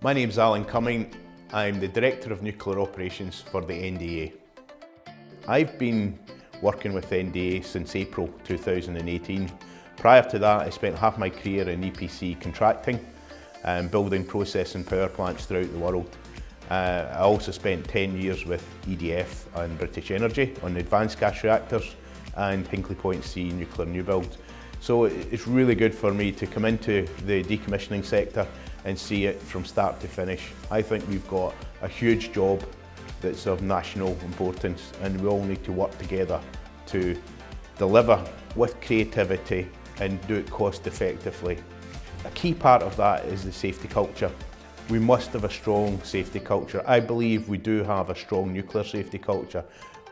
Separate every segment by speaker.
Speaker 1: My name's Alan Cumming. I'm the Director of Nuclear Operations for the NDA. I've been working with the NDA since April 2018. Prior to that, I spent half my career in EPC contracting and building process and power plants throughout the world. I also spent 10 years with EDF and British Energy on advanced gas reactors and Hinkley Point C nuclear new builds. So it's really good for me to come into the decommissioning sector and see it from start to finish. I think we've got a huge job that's of national importance, and we all need to work together to deliver with creativity and do it cost effectively. A key part of that is the safety culture. We must have a strong safety culture. I believe we do have a strong nuclear safety culture,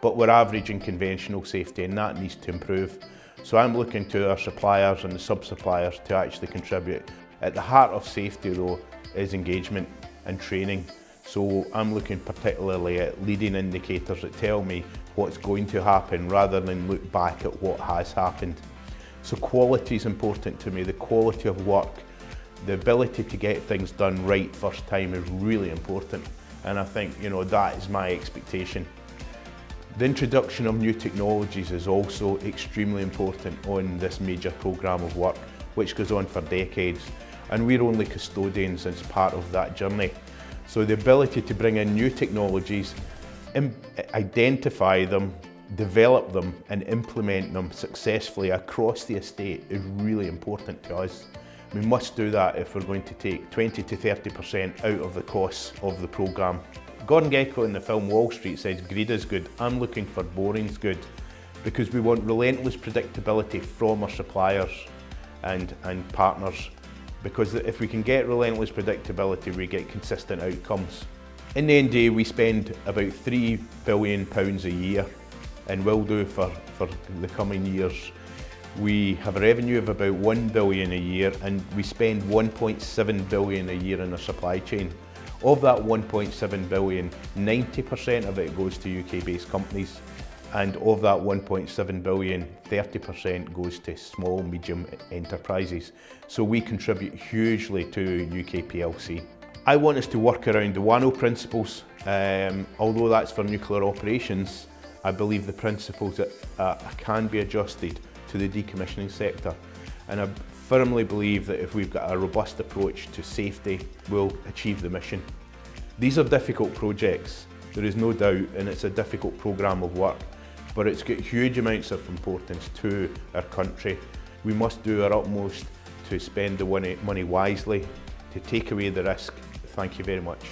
Speaker 1: but we're average in conventional safety, and that needs to improve. So I'm looking to our suppliers and the sub-suppliers to actually contribute. At the heart of safety though is engagement and training. So I'm looking particularly at leading indicators that tell me what's going to happen rather than look back at what has happened. So quality is important to me. The quality of work, the ability to get things done right first time is really important. And I think, that is my expectation. The introduction of new technologies is also extremely important on this major programme of work, which goes on for decades. And we're only custodians as part of that journey. So the ability to bring in new technologies, identify them, develop them and implement them successfully across the estate is really important to us. We must do that if we're going to take 20 to 30% out of the costs of the programme. Gordon Gekko in the film Wall Street says greed is good. I'm looking for boring's good, because we want relentless predictability from our suppliers and partners. Because if we can get relentless predictability, we get consistent outcomes. In the NDA, we spend about £3 billion a year, and will do for the coming years. We have a revenue of about £1 billion a year, and we spend £1.7 billion a year in our supply chain. Of that £1.7 billion, 90% of it goes to UK-based companies, and of that £1.7 billion, 30% goes to small, medium enterprises. So we contribute hugely to UK PLC. I want us to work around the WANO principles. Although that's for nuclear operations, I believe the principles that can be adjusted to the decommissioning sector. And I firmly believe that if we've got a robust approach to safety, we'll achieve the mission. These are difficult projects, there is no doubt, and it's a difficult programme of work, but it's got huge amounts of importance to our country. We must do our utmost to spend the money wisely, to take away the risk. Thank you very much.